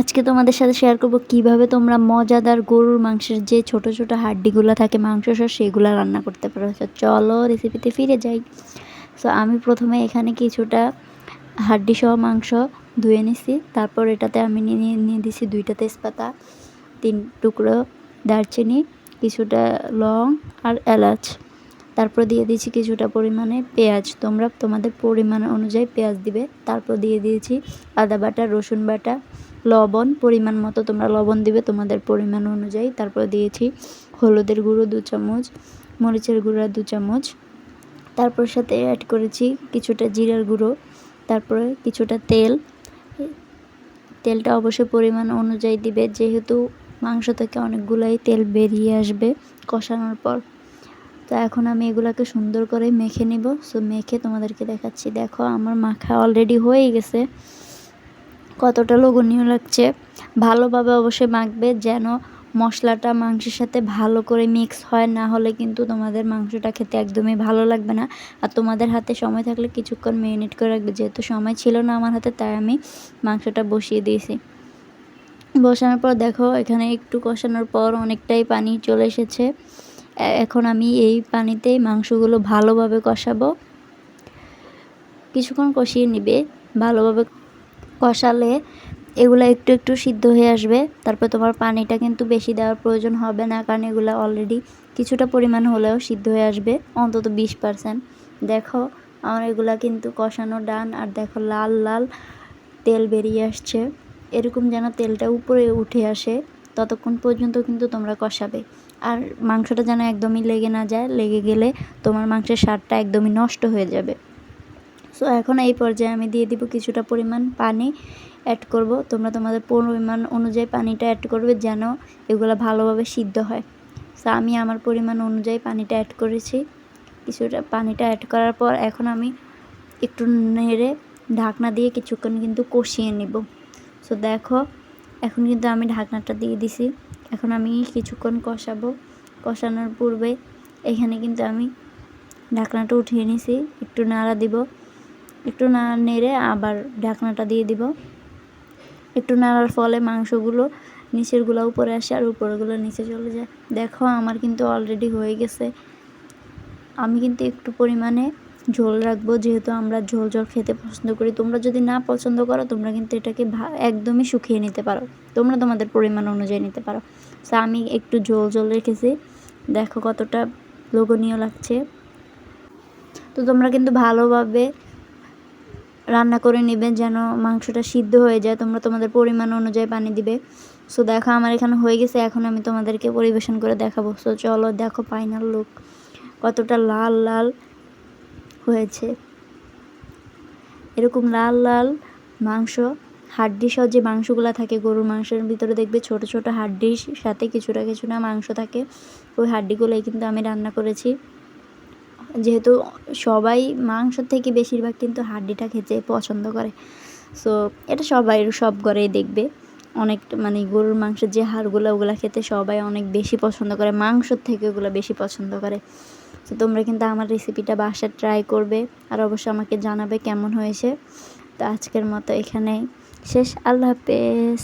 আজকে তোমাদের সাথে শেয়ার করব কিভাবে তোমরা মজাদার গরুর মাংসের যে ছোট ছোট হাড্ডিগুলো থাকে মাংস সহ সেগুলো রান্না করতে পারো। তো চলো রেসিপিতে ফিরে যাই। সো আমি প্রথমে এখানে কিছুটা হাড্ডি সহ মাংস ধুয়ে নিছি। তারপর এটাতে আমি নিয়ে দিছি 2টা তেজপাতা, 3 টুকরো দারচিনি, কিছুটা লং আর এলাচ। তারপর দিয়ে দিয়েছি কিছুটা পরিমাণে পেঁয়াজ, তোমরা তোমাদের পরিমাণ অনুযায়ী পেঁয়াজ দিবে। তারপর দিয়ে দিয়েছি আদা বাটা, রসুন বাটা, লবণ পরিমাণ মতো, তোমরা লবণ দিবে তোমাদের পরিমাণ অনুযায়ী। তারপর দিয়েছি হলুদের গুঁড়ো 2 চামচ, মরিচের গুঁড়া 2 চামচ, তারপর সাথে অ্যাড করেছি কিছুটা জিরার গুঁড়ো, তারপরে কিছুটা তেলটা অবশ্যই পরিমাণ অনুযায়ী দিবে, যেহেতু মাংস থেকে অনেকগুলাই তেল বেরিয়ে আসবে কষানোর পর। তো এখন আমি এগুলাকে সুন্দর করে মেখে নিব। সো মেখে তোমাদেরকে দেখাচ্ছি। দেখো আমার মাখা অলরেডি হয়ে গেছে, কতটা লোভনীয় লাগছে। ভালোভাবে অবশ্যই মাখবে যেন মশলাটা মাংসের সাথে ভালো করে মিক্স হয়, না হলে কিন্তু তোমাদের মাংসটা খেতে একদমই ভালো লাগবে না। আর তোমাদের হাতে সময় থাকলে কিছুক্ষণ মেরিনেট করে রাখবে। যেহেতু সময় ছিল না আমার হাতে, তাই আমি মাংসটা বসিয়ে দিয়েছি। বসানোর পর দেখো এখানে একটু কষানোর পর অনেকটাই পানি চলে এসেছে। এখন আমি এই পানিতেই মাংসগুলো ভালোভাবে কষাবো। কিছুক্ষণ কষিয়ে নিবে। ভালোভাবে কষালে এগুলো একটু একটু সিদ্ধ হয়ে আসবে। তারপর তোমার পানিটা কিন্তু বেশি দেওয়ার প্রয়োজন হবে না, কারণ এগুলো অলরেডি কিছুটা পরিমাণ হলেও সিদ্ধ হয়ে আসবে, অন্তত 20%। দেখো আমার এগুলা কিন্তু কষানো ডান। আর দেখো লাল লাল তেল বেরিয়ে আসছে, এরকম যেন তেলটা উপরে উঠে আসে ততক্ষণ পর্যন্ত কিন্তু তোমরা কষাবে। আর মাংসটা যেন একদমই লেগে না যায়, লেগে গেলে তোমার মাংসের স্বাদটা একদমই নষ্ট হয়ে যাবে। সো এখন এই পর্যায়ে আমি দিয়ে দিব কিছুটা পরিমাণ পানি অ্যাড করব। তোমরা তোমাদের পরিমাণ অনুযায়ী পানিটা অ্যাড করবে যেন এগুলো ভালোভাবে সিদ্ধ হয়। সো আমি আমার পরিমাণ অনুযায়ী পানিটা অ্যাড করেছি। কিছুটা পানিটা অ্যাড করার পর এখন আমি একটু নেড়ে ঢাকনা দিয়ে কিছুক্ষণ কিন্তু কষিয়ে নিব। সো দেখো এখন কিন্তু আমি ঢাকনাটা দিয়ে দিছি। এখন আমি কিছুক্ষণ কষাবো। কষানোর পূর্বে এখানে কিন্তু আমি ঢাকনাটা উঠিয়ে নিছি, একটু নাড়া দিব, একটু নেড়ে আবার ঢাকনাটা দিয়ে দিব। একটু নাড়ার ফলে মাংসগুলো নিচেরগুলো উপরে আসে আর উপরেগুলো নিচে চলে যায়। দেখো আমার কিন্তু অলরেডি হয়ে গেছে। আমি কিন্তু একটু পরিমাণে ঝোল রাখবো, যেহেতু আমরা ঝোল খেতে পছন্দ করি। তোমরা যদি না পছন্দ করো তোমরা কিন্তু এটাকে একদমই শুকিয়ে নিতে পারো, তোমরা তোমাদের পরিমাণ অনুযায়ী নিতে পারো। সো আমি একটু ঝোল রেখেছি। দেখো কতটা লোভনীয় লাগছে। তো তোমরা কিন্তু ভালোভাবে রান্না করে নেবে যেন মাংসটা সিদ্ধ হয়ে যায়। তোমরা তোমাদের পরিমাণ অনুযায়ী পানি দিবে। সো দেখো আমার এখানে হয়ে গেছে। এখন আমি তোমাদেরকে পরিবেশন করে দেখাবো। সো চলো দেখো ফাইনাল লুক কতটা লাল লাল হয়েছে। এরকম লাল লাল মাংস, হাড্ডি সহ যে মাংসগুলো থাকে গরুর মাংসের ভিতরে দেখবে ছোট ছোট হাড্ডির সাথে কিছুটা কিছুটা মাংস থাকে। ওই হাড্ডিগুলোই কিন্তু আমি রান্না করেছি। যেহেতু সবাই মাংস থেকে বেশিরভাগ কিন্তু হাড্ডিটা খেতে পছন্দ করে। সো এটা সবাই সব ঘরেই দেখবে অনেক, মানে গরুর মাংসের যে হাড়গুলো ওগুলো খেতে সবাই অনেক বেশি পছন্দ করে, মাংসর থেকে ওগুলো বেশি পছন্দ করে। তো তোমরা কিন্তু আমার রেসিপিটা বাসায় ট্রাই করবে আর অবশ্যই আমাকে জানাবে কেমন হয়েছে। তো আজকের মতো এখানেই শেষ। আল্লাহ হাফেজ।